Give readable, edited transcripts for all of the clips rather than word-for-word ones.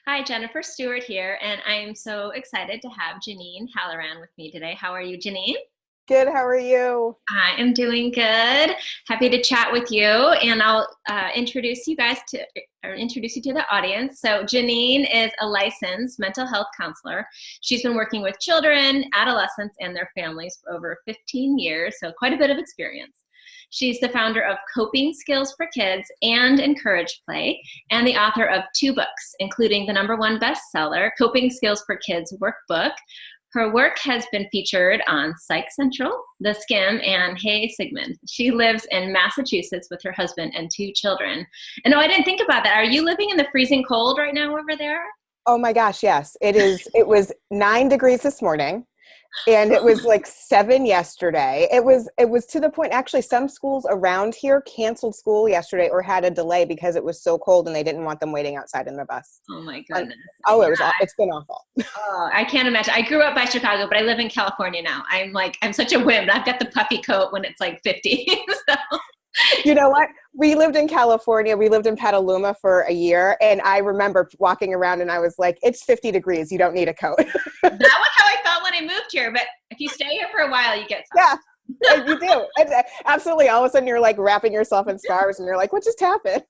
Hi, Jennifer Stuart here, and I'm so excited to have Janine Halloran with me today. How are you, Janine? Good, how are you? I am doing good. Happy to chat with you, and I'll introduce you guys to, or introduce you to the audience. So, Janine is a licensed mental health counselor. She's been working with children, adolescents, and their families for over 15 years, so quite a bit of experience. She's the founder of Coping Skills for Kids and Encourage Play, and the author of two books, including the #1 bestseller, Coping Skills for Kids Workbook. Her work has been featured on Psych Central, The Skim, and Hey Sigmund. She lives in Massachusetts with her husband and two children. And no, I didn't think about that. Are you living in the freezing cold right now over there? Oh my gosh, yes. It is. It was 9 degrees this morning and it was like 7 yesterday. It was to the point, actually, some schools around here canceled school yesterday or had a delay because it was so cold and they didn't want them waiting outside in the bus. Oh my goodness. Oh, Yeah. it's been awful. Oh, I can't imagine. I grew up by Chicago, but I live in California now. I'm such a wimp. I've got the puffy coat when it's like 50. So. You know what? We lived in California. We lived in Petaluma for a year. And I remember walking around and I was like, it's 50 degrees. You don't need a coat. That was how I felt when I moved here. But if you stay here for a while, you get Yeah, something. you do. Absolutely. All of a sudden you're like wrapping yourself in scarves and you're like, what just happened?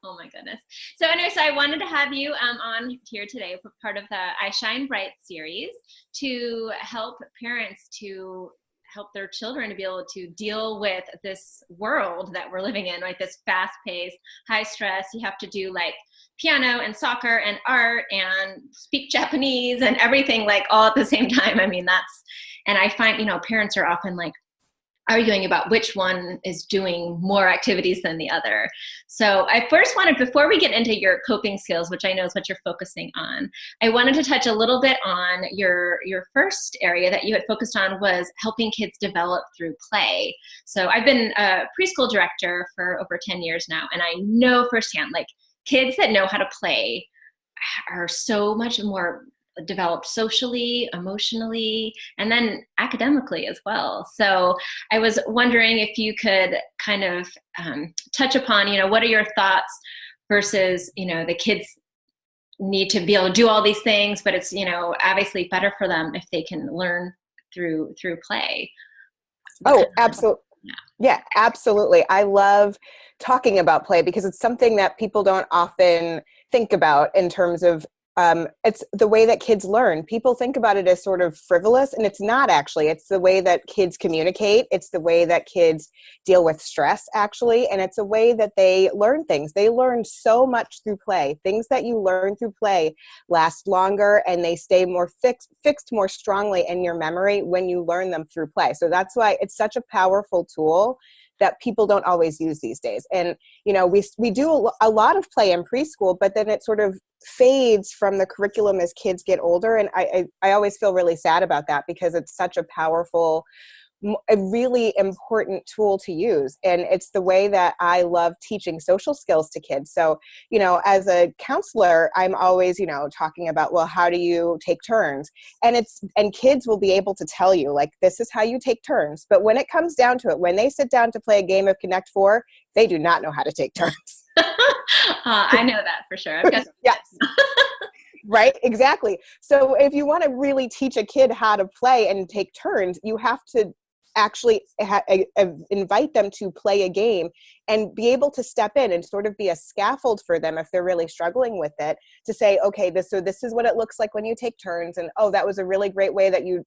Oh my goodness. So anyway, so I wanted to have you on here today for part of the iShine Bright series to help parents to help their children to be able to deal with this world that we're living in, like this fast-paced, high stress. You have to do like piano and soccer and art and speak Japanese and everything like all at the same time. I mean, and I find, parents are often like arguing about which one is doing more activities than the other. So I first wanted, before we get into your coping skills, which I know is what you're focusing on, I wanted to touch a little bit on your first area that you had focused on was helping kids develop through play. So I've been a preschool director for over 10 years now, and I know firsthand, like kids that know how to play are so much more developed socially, emotionally, and then academically as well. So I was wondering if you could kind of touch upon, what are your thoughts versus, the kids need to be able to do all these things, but it's, obviously better for them if they can learn through play. Oh, absolutely. Yeah, absolutely. I love talking about play because it's something that people don't often think about in terms of it's the way that kids learn. People think about it as sort of frivolous, and it's not actually. It's the way that kids communicate. It's the way that kids deal with stress, actually, and it's a way that they learn things. They learn so much through play. Things that you learn through play last longer, and they stay more fixed more strongly in your memory when you learn them through play. So that's why it's such a powerful tool that people don't always use these days. And, we do a lot of play in preschool, but then it sort of fades from the curriculum as kids get older. And I always feel really sad about that because it's such a powerful, a really important tool to use. And it's the way that I love teaching social skills to kids. So, as a counselor, I'm always, talking about, well, how do you take turns? And kids will be able to tell you, like, this is how you take turns. But when it comes down to it, when they sit down to play a game of Connect Four, they do not know how to take turns. I know that for sure. I've got Yes. Right, exactly. So if you want to really teach a kid how to play and take turns, you have to actually invite them to play a game and be able to step in and sort of be a scaffold for them if they're really struggling with it, to say, okay, this is what it looks like when you take turns. And, oh, that was a really great way that you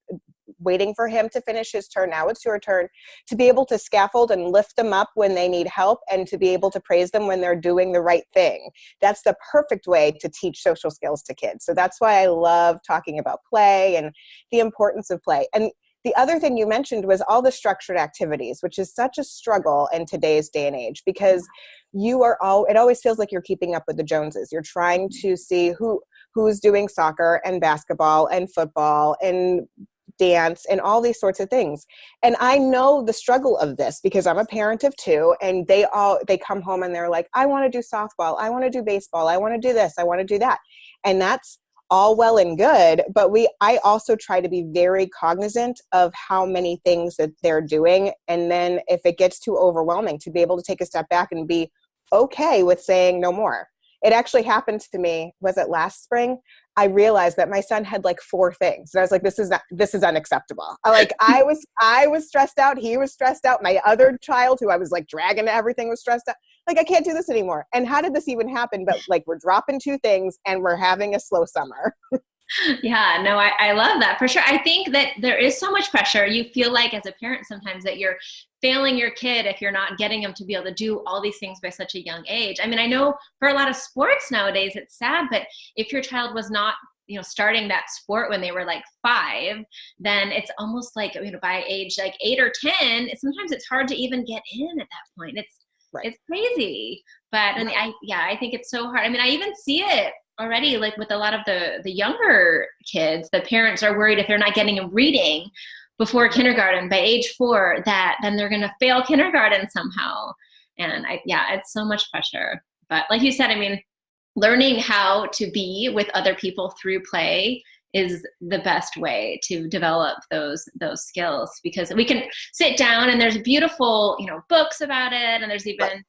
waiting for him to finish his turn. Now it's your turn. To be able to scaffold and lift them up when they need help and to be able to praise them when they're doing the right thing. That's the perfect way to teach social skills to kids. So that's why I love talking about play and the importance of play. And the other thing you mentioned was all the structured activities, which is such a struggle in today's day and age because it always feels like you're keeping up with the Joneses. You're trying to see who's doing soccer and basketball and football and dance and all these sorts of things. And I know the struggle of this because I'm a parent of two, and they come home and they're like, I want to do softball. I want to do baseball. I want to do this. I want to do that. And that's all well and good, but I also try to be very cognizant of how many things that they're doing. And then if it gets too overwhelming, to be able to take a step back and be okay with saying no more. it actually happened to me, was it last spring? I realized that my son had like 4 things. And I was like, this is unacceptable. I was stressed out. He was stressed out. My other child, who I was like dragging to everything, was stressed out. Like, I can't do this anymore. And how did this even happen? But like, we're dropping 2 things and we're having a slow summer. Yeah, no, I love that for sure. I think that there is so much pressure. You feel like as a parent sometimes that you're failing your kid if you're not getting them to be able to do all these things by such a young age. I mean, I know for a lot of sports nowadays, it's sad, but if your child was not, starting that sport when they were like 5, then it's almost like, by age like 8 or 10, sometimes it's hard to even get in at that point. It's crazy. But and I think it's so hard. I mean, I even see it already, like with a lot of the younger kids, the parents are worried if they're not getting them reading before kindergarten by age 4, that then they're going to fail kindergarten somehow. And it's so much pressure. But like you said, I mean, learning how to be with other people through play is the best way to develop those skills, because we can sit down and there's beautiful, books about it. And there's even,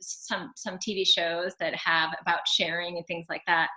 some TV shows that have about sharing and things like that.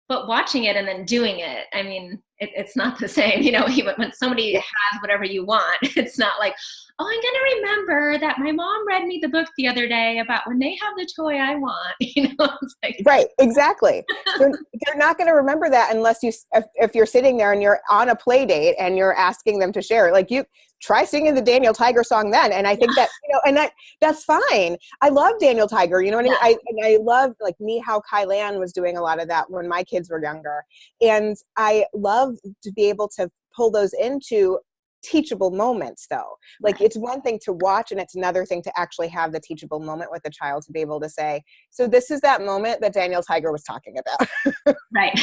But watching it and then doing it, I mean, it's not the same. Even when somebody has whatever you want, it's not like, oh, I'm going to remember that my mom read me the book the other day about when they have the toy I want. It's like, right, exactly. They're not going to remember that unless if you're sitting there and you're on a play date and you're asking them to share. Like, you try singing the Daniel Tiger song then. And I think that, and that's fine. I love Daniel Tiger. You know what I mean? I love, like, me, how Kai Lan was doing a lot of that when my kids were younger. And I love to be able to pull those into teachable moments, though. Like, it's one thing to watch and it's another thing to actually have the teachable moment with the child, to be able to say, so this is that moment that Daniel Tiger was talking about. Right.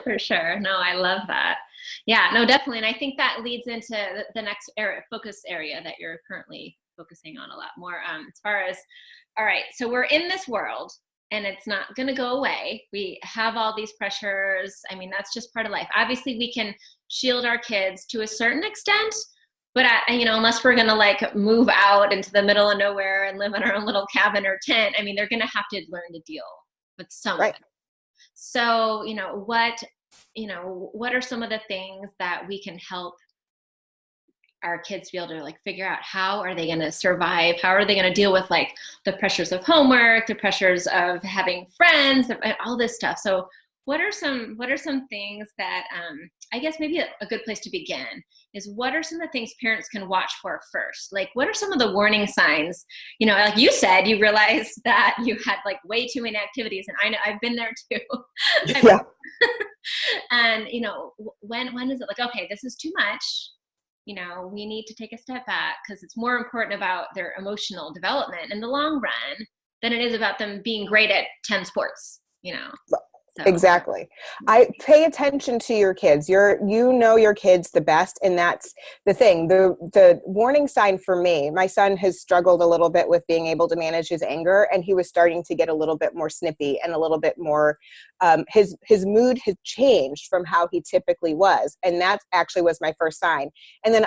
For sure. No, I love that. Yeah, no, definitely. And I think that leads into the next focus area that you're currently focusing on a lot more, as far as, all right, so we're in this world and it's not going to go away. We have all these pressures. I mean, that's just part of life. Obviously, we can shield our kids to a certain extent, but unless we're going to like move out into the middle of nowhere and live in our own little cabin or tent, I mean, they're going to have to learn to deal with something. Right. So, what are some of the things that we can help our kids be able to like figure out? How are they going to survive? How are they going to deal with like the pressures of homework, the pressures of having friends, all this stuff? So what are some things that, I guess maybe a good place to begin is, what are some of the things parents can watch for first? Like, what are some of the warning signs? Like you said, you realized that you had like way too many activities, and I know I've been there too. Yeah. And when is it like, okay, this is too much? We need to take a step back, because it's more important about their emotional development in the long run than it is about them being great at 10 sports, So. Exactly. I pay attention to your kids. You know your kids the best, and that's the thing. The warning sign for me, my son has struggled a little bit with being able to manage his anger, and he was starting to get a little bit more snippy and a little bit more, his mood had changed from how he typically was. And that actually was my first sign. And then,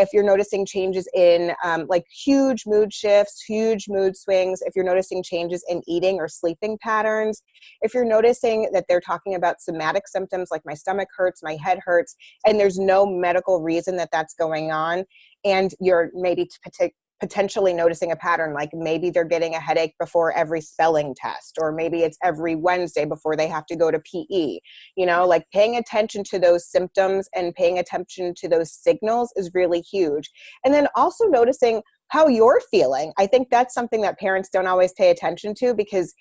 if you're noticing changes in like huge mood shifts, huge mood swings, if you're noticing changes in eating or sleeping patterns, if you're noticing that they're talking about somatic symptoms like my stomach hurts, my head hurts, and there's no medical reason that that's going on, and you're maybe potentially noticing a pattern, like maybe they're getting a headache before every spelling test, or maybe it's every Wednesday before they have to go to PE, like paying attention to those symptoms and paying attention to those signals is really huge. And then also noticing how you're feeling. I think that's something that parents don't always pay attention to, because,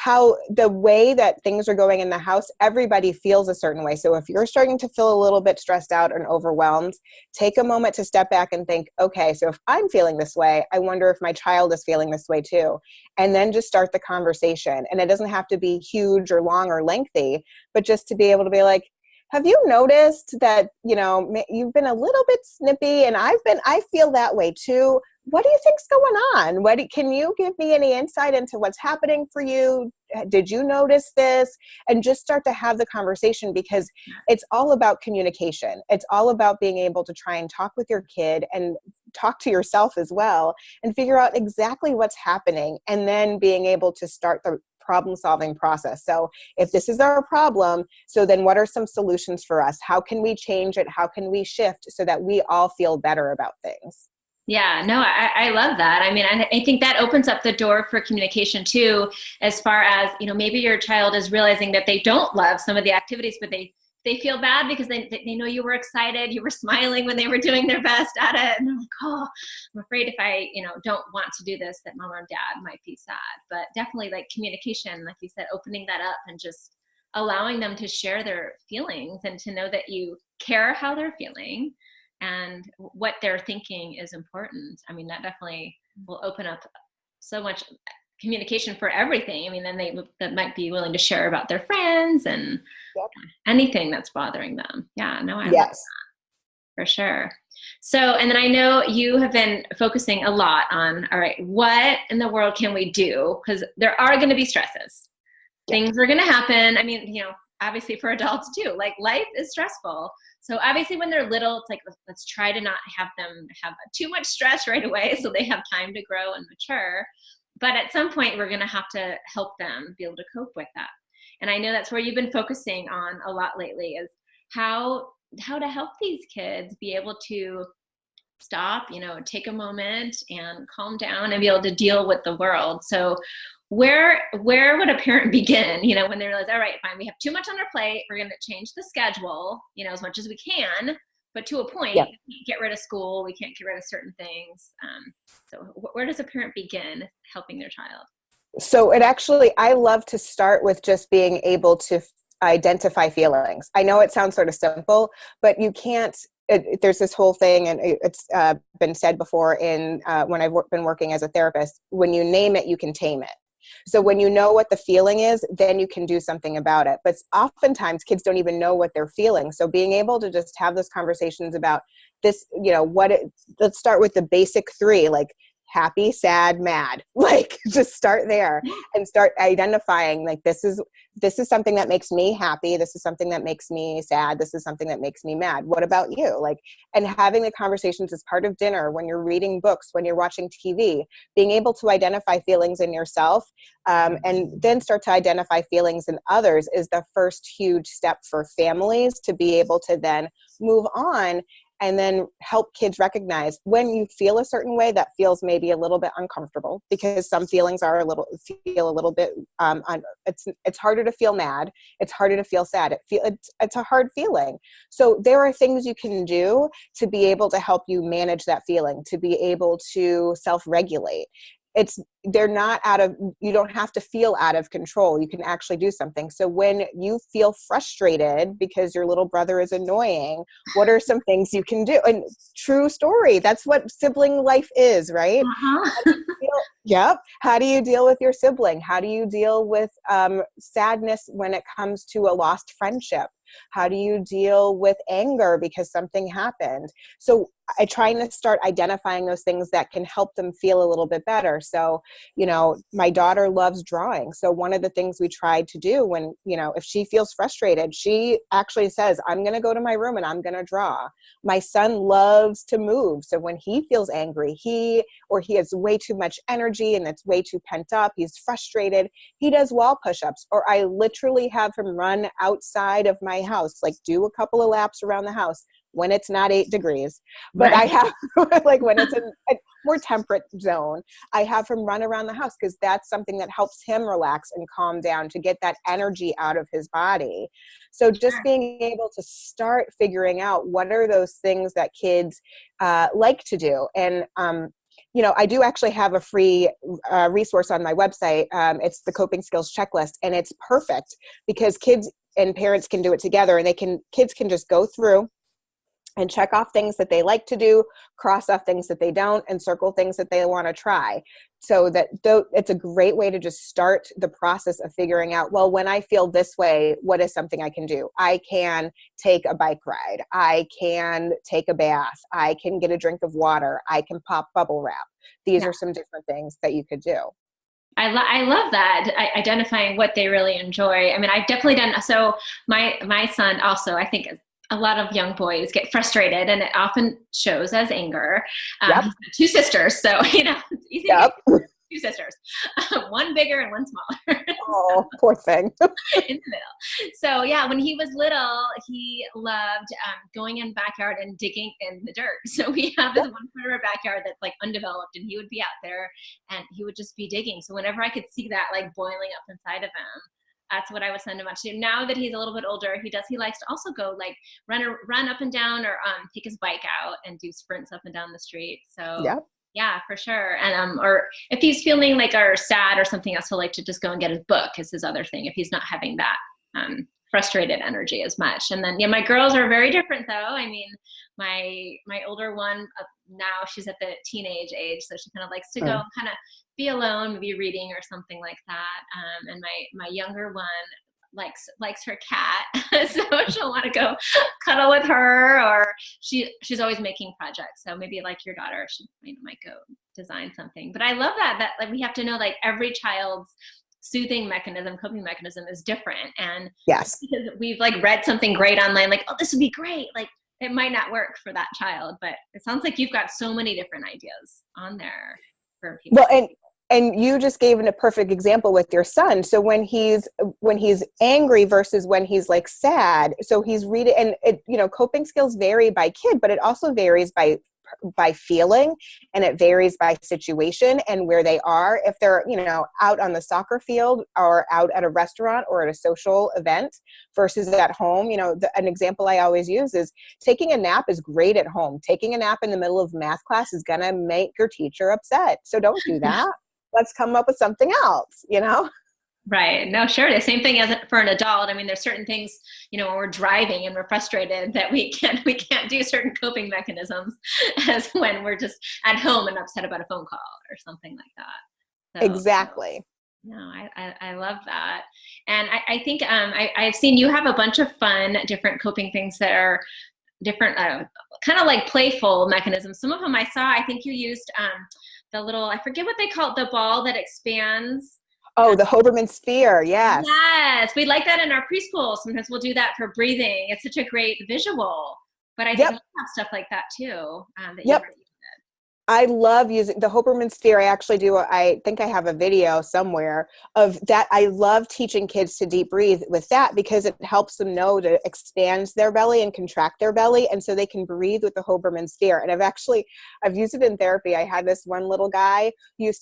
how the way that things are going in the house, everybody feels a certain way. So if you're starting to feel a little bit stressed out and overwhelmed, take a moment to step back and think, okay, so if I'm feeling this way, I wonder if my child is feeling this way too. And then just start the conversation. And it doesn't have to be huge or long or lengthy, but just to be able to be like, have you noticed that, you've been a little bit snippy, and I feel that way too. What do you think's going on? Can you give me any insight into what's happening for you? Did you notice this? And just start to have the conversation, because it's all about communication. It's all about being able to try and talk with your kid and talk to yourself as well and figure out exactly what's happening, and then being able to start the problem solving process. So if this is our problem, so then what are some solutions for us? How can we change it? How can we shift so that we all feel better about things? Yeah, no, I love that. I mean, I think that opens up the door for communication too, as far as, you know, maybe your child is realizing that they don't love some of the activities, but they feel bad because they know you were excited, you were smiling when they were doing their best at it. And they're like, oh, I'm afraid if I, you know, don't want to do this, that mom or dad might be sad. But definitely like communication, like you said, opening that up and just allowing them to share their feelings and to know that you care how they're feeling and what they're thinking is important. I mean, that definitely will open up so much communication for everything. I mean, then that might be willing to share about their friends and anything that's bothering them. Yeah, no, I love that for sure. So, and then I know you have been focusing a lot on, all right, what in the world can we do? Because there are going to be stresses. Things are going to happen. I mean, you know, obviously for adults too, like life is stressful. So obviously when they're little, it's like, let's try to not have them have too much stress right away so they have time to grow and mature. But at some point we're going to have to help them be able to cope with that. And I know that's where you've been focusing on a lot lately, is how to help these kids be able to stop, you know, take a moment and calm down and be able to deal with the world. So where would a parent begin, you know, when they realize, all right, fine, we have too much on our plate, we're going to change the schedule, you know, as much as we can, but to a point, we can't get rid of school, we can't get rid of certain things. So where does a parent begin helping their child? So I love to start with just being able to identify feelings. I know it sounds sort of simple, but you can't, there's this whole thing, and it's been said before in when I've been working as a therapist, when you name it, you can tame it. So when you know what the feeling is, then you can do something about it. But oftentimes kids don't even know what they're feeling. So being able to just have those conversations about this, you know, let's start with the basic three, like happy, sad, mad, like just start there and start identifying, like, this is something that makes me happy. This is something that makes me sad. This is something that makes me mad. What about you? Like, and having the conversations as part of dinner, when you're reading books, when you're watching TV, being able to identify feelings in yourself, and then start to identify feelings in others is the first huge step for families to be able to then move on and then help kids recognize when you feel a certain way that feels maybe a little bit uncomfortable, because some feelings feel a little bit, it's harder to feel mad. It's harder to feel sad. It's a hard feeling. So there are things you can do to be able to help you manage that feeling, to be able to self-regulate. You don't have to feel out of control. You can actually do something. So when you feel frustrated because your little brother is annoying, what are some things you can do? And true story, that's what sibling life is, right? Yep. How do you deal with your sibling? How do you deal with sadness when it comes to a lost friendship? How do you deal with anger because something happened? So I try to start identifying those things that can help them feel a little bit better. So, you know, my daughter loves drawing. So one of the things we tried to do when, you know, if she feels frustrated, she actually says, I'm going to go to my room and I'm going to draw. My son loves to move. So when he feels angry, he has way too much energy and it's way too pent up, he's frustrated, he does wall push-ups, or I literally have him run outside of my house, like do a couple of laps around the house when it's not 8 degrees. But I have, like when it's a more temperate zone, I have him run around the house because that's something that helps him relax and calm down, to get that energy out of his body. So just being able to start figuring out what are those things that kids like to do. And, you know, I do actually have a free resource on my website. It's the coping skills checklist, and it's perfect because kids and parents can do it together, and kids can just go through and check off things that they like to do, cross off things that they don't, and circle things that they want to try. So that it's a great way to just start the process of figuring out, well, when I feel this way, what is something I can do? I can take a bike ride. I can take a bath. I can get a drink of water. I can pop bubble wrap. These are some different things that you could do. I love that, identifying what they really enjoy. I mean, I've definitely done, so my son also, I think a lot of young boys get frustrated, and it often shows as anger. Yep. He's got two sisters, so it's easy to Yep. get two sisters, one bigger and one smaller. Oh, poor thing. In the middle. So yeah, when he was little, he loved going in the backyard and digging in the dirt. So we have this one corner of our backyard that's like undeveloped, and he would be out there and he would just be digging. So whenever I could see that like boiling up inside of him, that's what I would send him out to do. Now that he's a little bit older, he likes to also go like run up and down, or take his bike out and do sprints up and down the street. So yeah, for sure. And or if he's feeling like or sad or something else, he'll like to just go and get his book is his other thing if he's not having that frustrated energy as much. And then my girls are very different though. I mean, my older one now she's at the teenage age, so she kind of likes to go kind of be alone, maybe reading or something like that. And my younger one likes her cat, so she'll want to go cuddle with her, or she's always making projects. So maybe like your daughter, she might go design something. But I love that like we have to know like every child's soothing mechanism, coping mechanism is different. And yes, because we've like read something great online, like, oh, this would be great, like it might not work for that child. But it sounds like you've got so many different ideas on there for people. Well, and you just gave a perfect example with your son. So when he's angry versus when he's like sad, so he's reading, and coping skills vary by kid, but it also varies by feeling, and it varies by situation and where they are. If they're, out on the soccer field or out at a restaurant or at a social event versus at home, an example I always use is taking a nap is great at home. Taking a nap in the middle of math class is going to make your teacher upset. So don't do that. Let's come up with something else, Right. No, sure. The same thing as for an adult. I mean, there's certain things, when we're driving and we're frustrated that we can't do certain coping mechanisms as when we're just at home and upset about a phone call or something like that. So, exactly. No, I love that. And I think I've seen you have a bunch of fun, different coping things that are different, kind of like playful mechanisms. Some of them I saw, I think you used the little, I forget what they call it, the ball that expands. Oh, the Hoberman sphere. Yes. Yes. We like that in our preschool. Sometimes we'll do that for breathing. It's such a great visual, but I think you have stuff like that too. I love using the Hoberman sphere. I think I have a video somewhere of that. I love teaching kids to deep breathe with that because it helps them know to expand their belly and contract their belly. And so they can breathe with the Hoberman sphere. And I've used it in therapy. I had this one little guy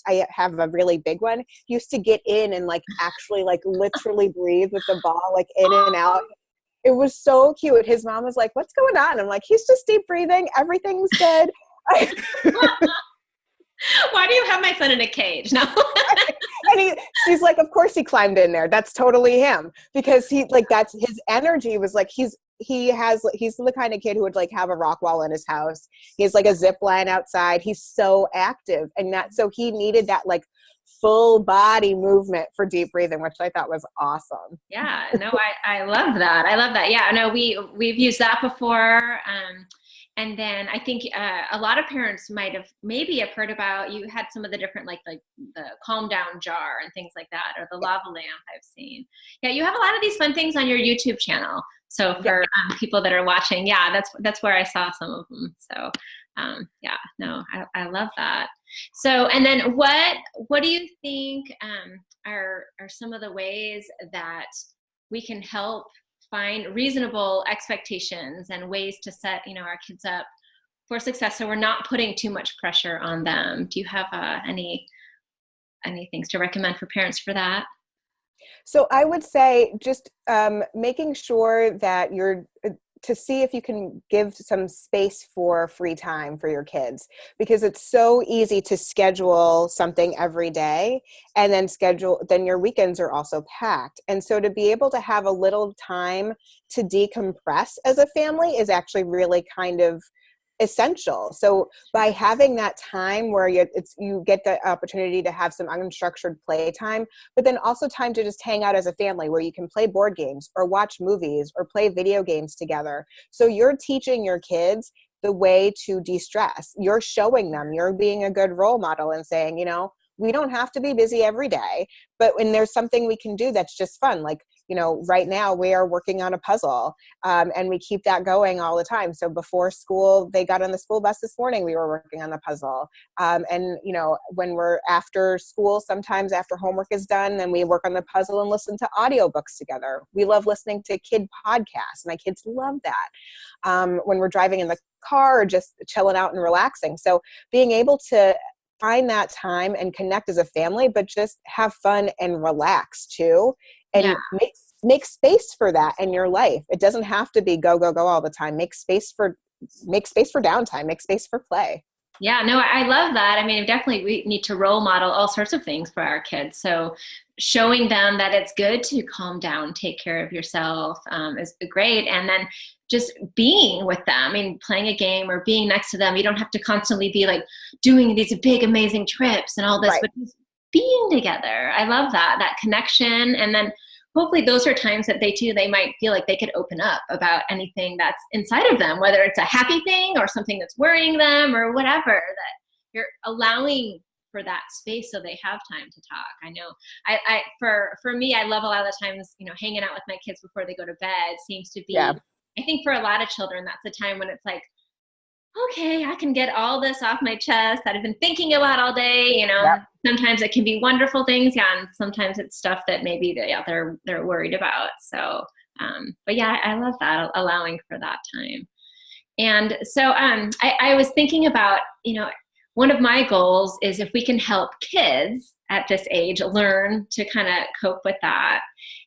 I have a really big one, used to get in and like actually like literally breathe with the ball, like in and out. It was so cute. His mom was like, what's going on? I'm like, he's just deep breathing. Everything's good. Why do you have my son in a cage? No. And she's like, of course he climbed in there. That's totally him, because that's his energy was like, he's the kind of kid who would like have a rock wall in his house. He has like a zip line outside. He's so active, and so he needed that like full body movement for deep breathing, which I thought was awesome. Yeah, no, I love that. I love that. Yeah, no, we've used that before. And then I think a lot of parents maybe have heard about, you had some of the different, like the calm down jar and things like that, or the lava lamp I've seen. Yeah, you have a lot of these fun things on your YouTube channel. So for people that are watching, that's where I saw some of them. So I love that. So, and then what do you think are some of the ways that we can help find reasonable expectations and ways to set, our kids up for success, so we're not putting too much pressure on them? Do you have any things to recommend for parents for that? So I would say just making sure that to see if you can give some space for free time for your kids, because it's so easy to schedule something every day and then your weekends are also packed. And so to be able to have a little time to decompress as a family is actually really kind of essential. So by having that time where you get the opportunity to have some unstructured play time, but then also time to just hang out as a family where you can play board games or watch movies or play video games together. So you're teaching your kids the way to de-stress. You're showing them, you're being a good role model and saying, we don't have to be busy every day, but when there's something we can do that's just fun, like right now we are working on a puzzle, and we keep that going all the time. So before school, they got on the school bus this morning, we were working on the puzzle. And when we're after school, sometimes after homework is done, then we work on the puzzle and listen to audiobooks together. We love listening to kid podcasts. My kids love that. When we're driving in the car or just chilling out and relaxing. So being able to find that time and connect as a family, but just have fun and relax too, and make space for that in your life. It doesn't have to be go, go, go all the time. Make space for downtime, make space for play. Yeah, no, I love that. I mean, definitely we need to role model all sorts of things for our kids. So showing them that it's good to calm down, take care of yourself is great. And then just being with them, I mean, playing a game or being next to them. You don't have to constantly be like doing these big, amazing trips and all this, but just being together. I love that connection. And then hopefully those are times that they might feel like they could open up about anything that's inside of them, whether it's a happy thing or something that's worrying them or whatever, that you're allowing for that space so they have time to talk. I know for me, I love a lot of the times, hanging out with my kids before they go to bed seems to be, I think for a lot of children, that's a time when it's like, okay, I can get all this off my chest that I've been thinking about all day. Sometimes it can be wonderful things, and sometimes it's stuff that maybe they're worried about. So, but yeah, I love that, allowing for that time. And so, I was thinking about, one of my goals is if we can help kids at this age learn to kind of cope with that,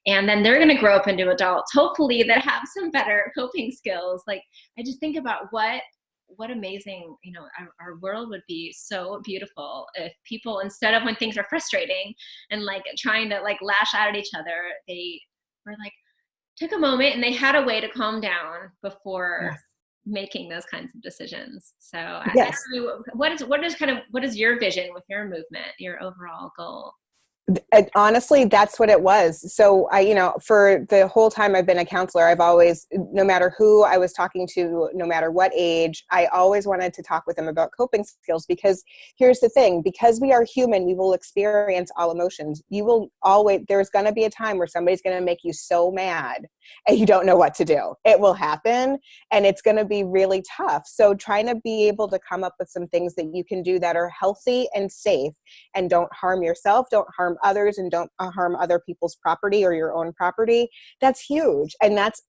and then they're going to grow up into adults, hopefully, that have some better coping skills. Like, I just think about what amazing, our world would be so beautiful if people, instead of when things are frustrating and like trying to like lash out at each other, they were like, took a moment and they had a way to calm down before making those kinds of decisions. So what is your vision with your movement, your overall goal? Honestly, that's what it was. So for the whole time I've been a counselor, I've always, no matter who I was talking to, no matter what age, I always wanted to talk with them about coping skills, because here's the thing, because we are human, we will experience all emotions. There's going to be a time where somebody's going to make you so mad and you don't know what to do. It will happen, and it's going to be really tough. So trying to be able to come up with some things that you can do that are healthy and safe and don't harm yourself, don't harm others, and don't harm other people's property or your own property. That's huge. And that's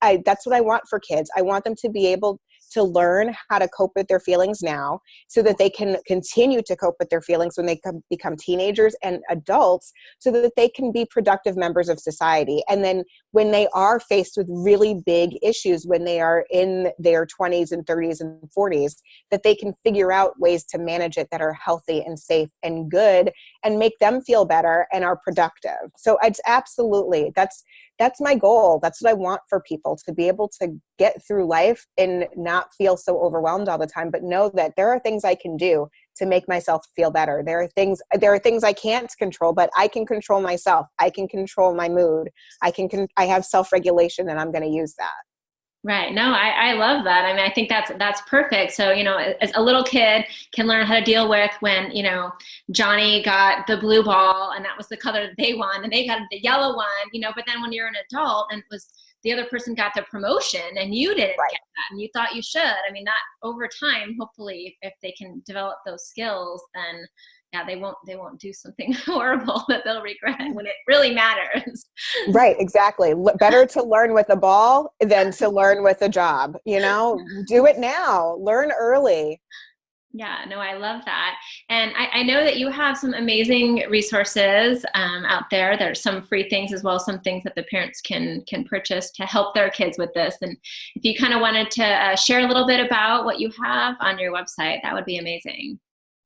what I want for kids. I want them to be able to learn how to cope with their feelings now, so that they can continue to cope with their feelings when they become teenagers and adults, so that they can be productive members of society. And then when they are faced with really big issues, when they are in their 20s and 30s and 40s, that they can figure out ways to manage it that are healthy and safe and good and make them feel better and are productive. So it's absolutely, that's my goal. That's what I want for people, to be able to get through life and not feel so overwhelmed all the time, but know that there are things I can do to make myself feel better. There are things I can't control, but I can control myself. I can control my mood. I have self-regulation, and I'm going to use that. Right. No, I love that. I mean, I think that's perfect. So, as a little kid can learn how to deal with when, Johnny got the blue ball and that was the color that they won, and they got the yellow one, but then when you're an adult and it was the other person got the promotion and you didn't get that and you thought you should. I mean, that over time, hopefully, if they can develop those skills, then they won't do something horrible that they'll regret when it really matters. Right, exactly. Better to learn with a ball than to learn with a job. Do it now. Learn early. Yeah, no, I love that. And I know that you have some amazing resources out there. There's some free things as well, some things that the parents can purchase to help their kids with this. And if you kind of wanted to share a little bit about what you have on your website, that would be amazing.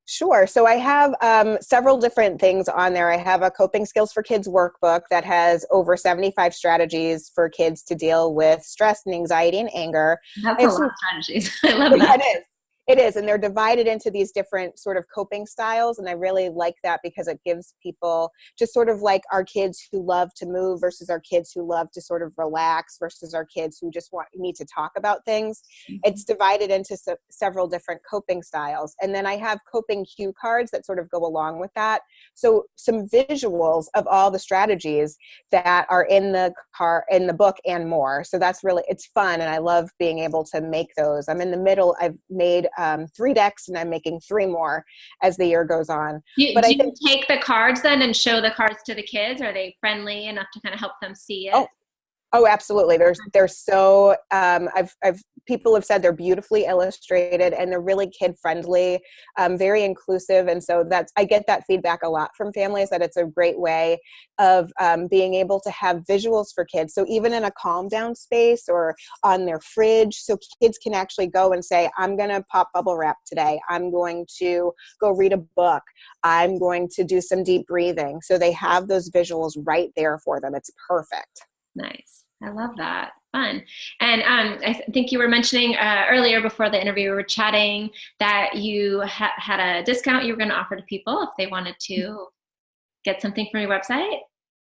Sure. So I have several different things on there. I have a Coping Skills for Kids workbook that has over 75 strategies for kids to deal with stress and anxiety and anger. That's a lot of strategies. I love that. It is. It is, and they're divided into these different sort of coping styles, and I really like that because it gives people, just sort of like our kids who love to move versus our kids who love to sort of relax versus our kids who just need to talk about things. It's divided into several different coping styles. And then I have coping cue cards that sort of go along with that. So some visuals of all the strategies that are in the book and more. So that's really, it's fun, and I love being able to make those. I'm in the middle. I've made 3 decks, and I'm making 3 more as the year goes on. Do you take the cards then and show the cards to the kids? Are they friendly enough to kind of help them see it? Oh, absolutely. They're so, people have said they're beautifully illustrated, and they're really kid friendly, very inclusive. And so I get that feedback a lot from families, that it's a great way of being able to have visuals for kids. So even in a calm down space or on their fridge, so kids can actually go and say, I'm going to pop bubble wrap today. I'm going to go read a book. I'm going to do some deep breathing. So they have those visuals right there for them. It's perfect. Nice. I love that. Fun. And I think you were mentioning earlier before the interview, we were chatting that you had a discount you were going to offer to people if they wanted to get something from your website.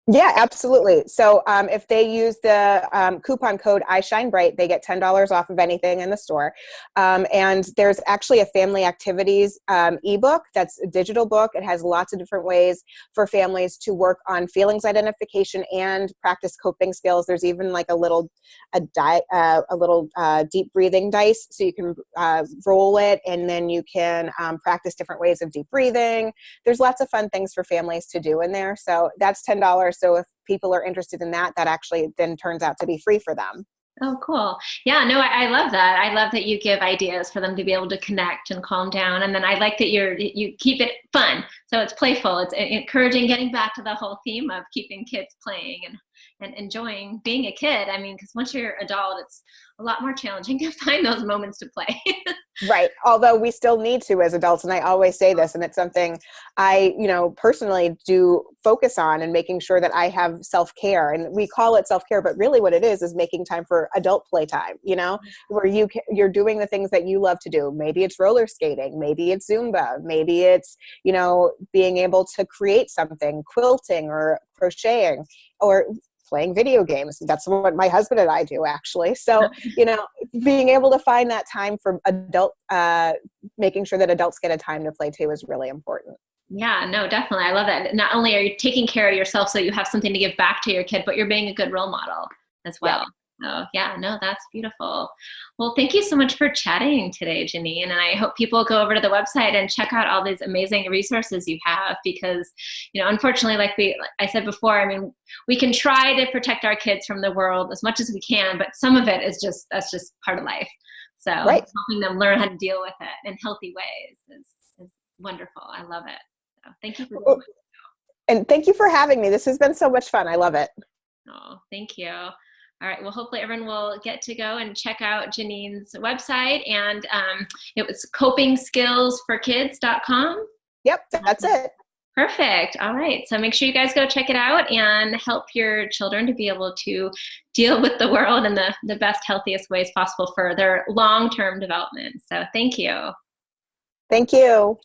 Yeah, absolutely. So if they use the coupon code iShine Bright, they get $10 off of anything in the store. And there's actually a family activities ebook that's a digital book. It has lots of different ways for families to work on feelings identification and practice coping skills. There's even like a little deep breathing dice, so you can roll it, and then you can practice different ways of deep breathing. There's lots of fun things for families to do in there. So that's $10. So if people are interested in that, that actually then turns out to be free for them. Oh, cool. Yeah, no, I love that. I love that you give ideas for them to be able to connect and calm down. And then I like that you keep it fun. So it's playful. It's encouraging, getting back to the whole theme of keeping kids playing and enjoying being a kid. I mean, because once you're adult, it's a lot more challenging to find those moments to play. Right. Although we still need to as adults. And I always say this, and it's something I, personally do focus on, and making sure that I have self-care. And we call it self-care, but really what it is making time for adult playtime, where you're doing the things that you love to do. Maybe it's roller skating, maybe it's Zumba, maybe it's, being able to create something, quilting or crocheting, or playing video games. That's what my husband and I do, actually. So, being able to find that time for making sure that adults get a time to play too is really important. Yeah, no, definitely. I love that. Not only are you taking care of yourself so you have something to give back to your kid, but you're being a good role model as well. Yeah. So yeah, no, that's beautiful. Well, thank you so much for chatting today, Janine. And I hope people go over to the website and check out all these amazing resources you have, because, unfortunately, like I said before, I mean, we can try to protect our kids from the world as much as we can, but some of it is that's just part of life. So right. Helping them learn how to deal with it in healthy ways is wonderful. I love it. So thank you for doing it. And thank you for having me. This has been so much fun. I love it. Oh, thank you. All right. Well, hopefully everyone will get to go and check out Janine's website, and it was copingskillsforkids.com. Yep, that's it. Perfect. All right. So make sure you guys go check it out and help your children to be able to deal with the world in the best, healthiest ways possible for their long-term development. So thank you. Thank you.